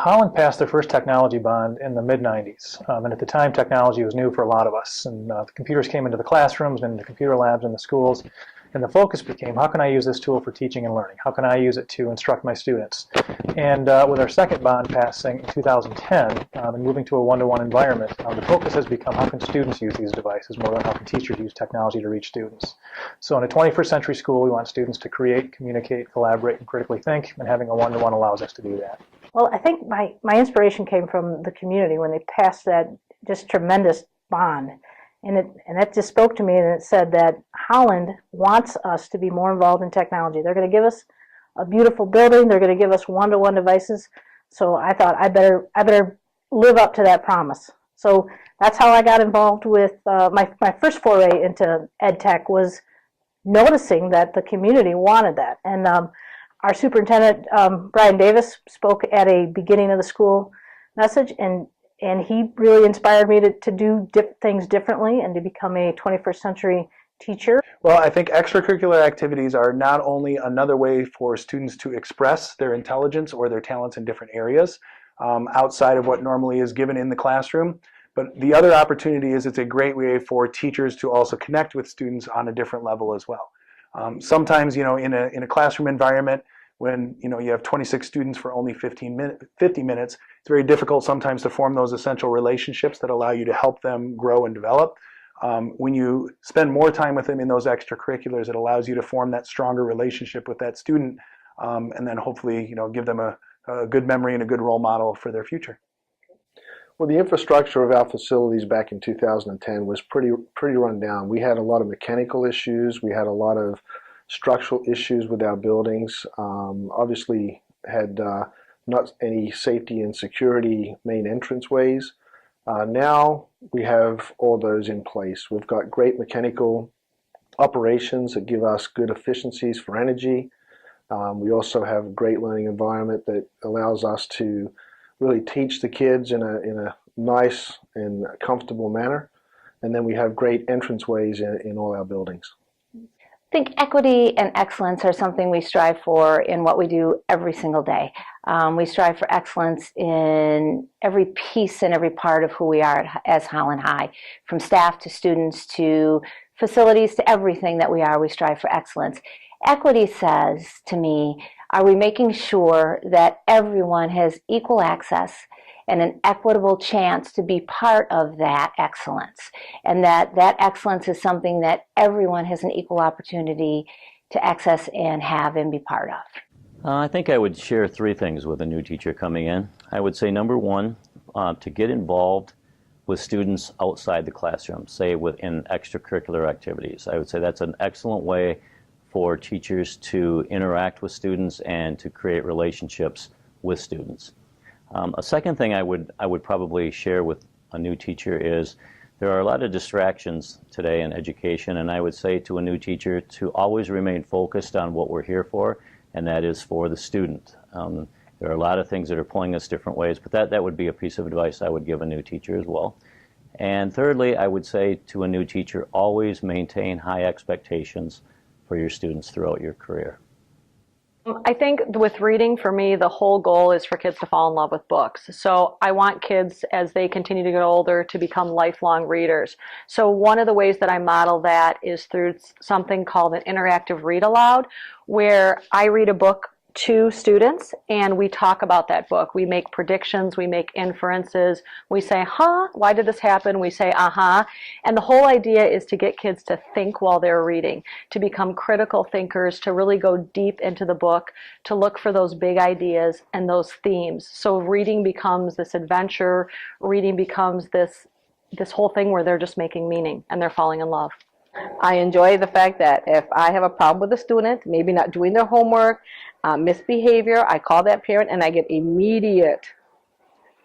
Holland passed their first technology bond in the mid-90s, and at the time technology was new for a lot of us, and the computers came into the classrooms and the computer labs in the schools, and the focus became, how can I use this tool for teaching and learning? How can I use it to instruct my students? And with our second bond passing in 2010 and moving to a one-to-one environment, the focus has become, how can students use these devices more than how can teachers use technology to reach students? So in a 21st century school, we want students to create, communicate, collaborate, and critically think, and having a one-to-one allows us to do that. Well, I think my inspiration came from the community when they passed that just tremendous bond. And that just spoke to me, and it said that Holland wants us to be more involved in technology. They're going to give us a beautiful building. They're going to give us one-to-one devices. So I thought I better live up to that promise. So that's how I got involved with my first foray into ed tech was noticing that the community wanted that. And our superintendent, Brian Davis, spoke at a beginning of the school message, and he really inspired me to do things differently and to become a 21st century teacher. Well, I think extracurricular activities are not only another way for students to express their intelligence or their talents in different areas outside of what normally is given in the classroom, but the other opportunity is it's a great way for teachers to also connect with students on a different level as well. Sometimes, in a classroom environment, when you have 26 students for only 50 minutes, it's very difficult sometimes to form those essential relationships that allow you to help them grow and develop. When you spend more time with them in those extracurriculars, it allows you to form that stronger relationship with that student, and then hopefully give them a good memory and a good role model for their future. Well, the infrastructure of our facilities back in 2010 was pretty run down. We had a lot of mechanical issues. We had a lot of structural issues with our buildings. Obviously had not any safety and security main entranceways. Now we have all those in place. We've got great mechanical operations that give us good efficiencies for energy. We also have a great learning environment that allows us to really teach the kids in a nice and comfortable manner. And then we have great entranceways in all our buildings. I think equity and excellence are something we strive for in what we do every single day. We strive for excellence in every piece and every part of who we are as Holland High. From staff to students to facilities to everything that we are, we strive for excellence. Equity says to me, are we making sure that everyone has equal access and an equitable chance to be part of that excellence, and that excellence is something that everyone has an equal opportunity to access and have and be part of? I think I would share three things with a new teacher coming in. I would say number one, to get involved with students outside the classroom, say within extracurricular activities. I would say that's an excellent way for teachers to interact with students and to create relationships with students. A second thing I would probably share with a new teacher is there are a lot of distractions today in education, and I would say to a new teacher to always remain focused on what we're here for, and that is for the student. There are a lot of things that are pulling us different ways, but that would be a piece of advice I would give a new teacher as well. And thirdly, I would say to a new teacher, always maintain high expectations for your students throughout your career. I think with reading, for me, the whole goal is for kids to fall in love with books. So I want kids, as they continue to get older, to become lifelong readers. So one of the ways that I model that is through something called an interactive read aloud, where I read a book to students and we talk about that book. We make predictions, we make inferences, we say, huh, why did this happen? We say, uh-huh. And the whole idea is to get kids to think while they're reading, to become critical thinkers, to really go deep into the book, to look for those big ideas and those themes. So reading becomes this adventure, reading becomes this whole thing where they're just making meaning and they're falling in love. I enjoy the fact that if I have a problem with a student, maybe not doing their homework, misbehavior, I call that parent and I get immediate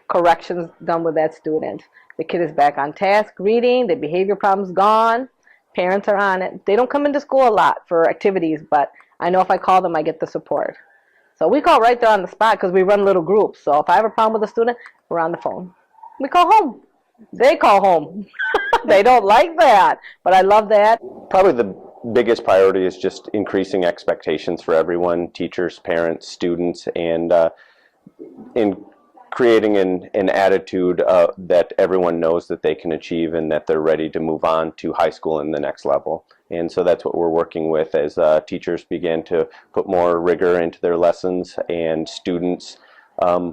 corrections done with that student. The kid is back on task, reading, the behavior problem's gone, parents are on it. They don't come into school a lot for activities, but I know if I call them, I get the support. So we call right there on the spot because we run little groups. So if I have a problem with a student, we're on the phone. We call home. They call home. They don't like that, but I love that. Probably the biggest priority is just increasing expectations for everyone, teachers, parents, students, and creating an attitude that everyone knows that they can achieve and that they're ready to move on to high school and the next level. And so that's what we're working with as teachers begin to put more rigor into their lessons, and students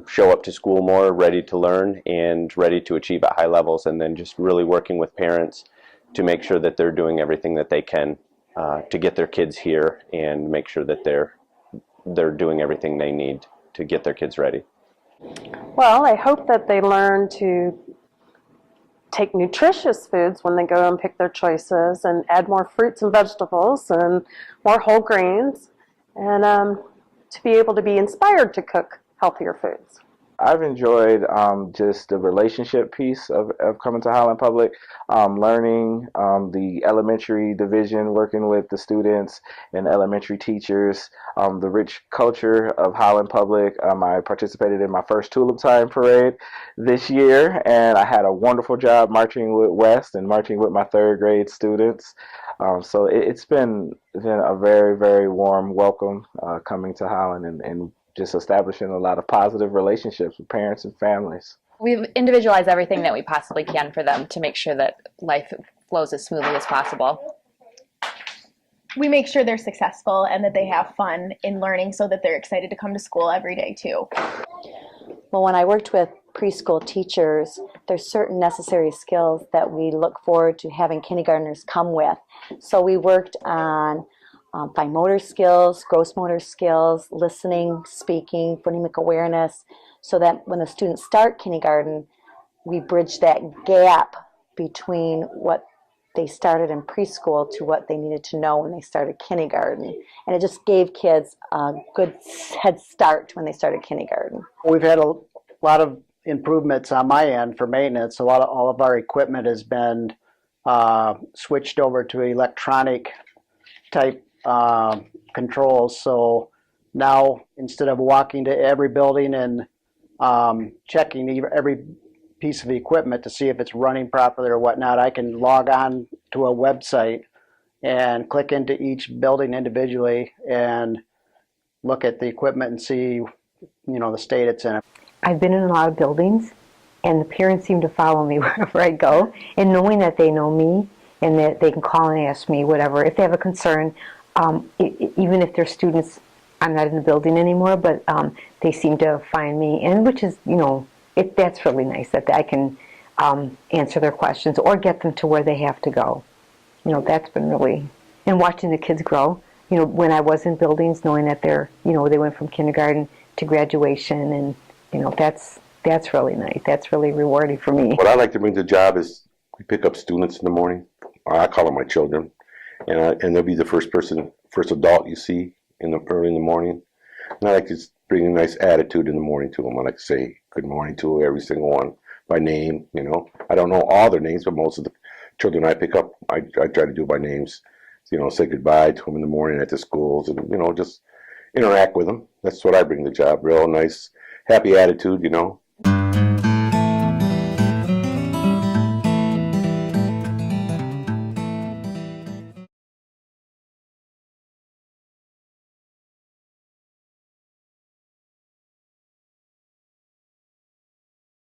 show up to school more ready to learn and ready to achieve at high levels, and then just really working with parents to make sure that they're doing everything that they can to get their kids here and make sure that they're doing everything they need to get their kids ready. Well, I hope that they learn to take nutritious foods when they go and pick their choices, and add more fruits and vegetables and more whole grains, and to be able to be inspired to cook healthier foods. I've enjoyed just the relationship piece of coming to Highland Public, learning the elementary division, working with the students and elementary teachers, the rich culture of Highland Public. I participated in my first Tulip Time Parade this year, and I had a wonderful job marching with West and marching with my third grade students. So it's been a very, very warm welcome coming to Highland, and just establishing a lot of positive relationships with parents and families. We individualize everything that we possibly can for them to make sure that life flows as smoothly as possible. We make sure they're successful and that they have fun in learning so that they're excited to come to school every day too. Well, when I worked with preschool teachers, there's certain necessary skills that we look forward to having kindergartners come with. So we worked on fine motor skills, gross motor skills, listening, speaking, phonemic awareness, so that when the students start kindergarten, we bridge that gap between what they started in preschool to what they needed to know when they started kindergarten. And it just gave kids a good head start when they started kindergarten. We've had a lot of improvements on my end for maintenance. All of our equipment has been switched over to electronic type controls. So now, instead of walking to every building and checking every piece of equipment to see if it's running properly or whatnot, I can log on to a website and click into each building individually and look at the equipment and see, the state it's in. I've been in a lot of buildings, and the parents seem to follow me wherever I go, and knowing that they know me and that they can call and ask me whatever if they have a concern. Even if they're students, I'm not in the building anymore, but they seem to find me, and which is, that's really nice that I can answer their questions or get them to where they have to go. That's been really, and watching the kids grow. When I was in buildings, knowing that they're, they went from kindergarten to graduation, and that's really nice. That's really rewarding for me. What I like to bring to the job is we pick up students in the morning. I call them my children. And they'll be the first adult you see early in the morning. And I like to bring a nice attitude in the morning to them. I like to say good morning to every single one by name. I don't know all their names, but most of the children I pick up, I try to do by names. Say goodbye to them in the morning at the schools, and just interact with them. That's what I bring to the job. Real nice, happy attitude.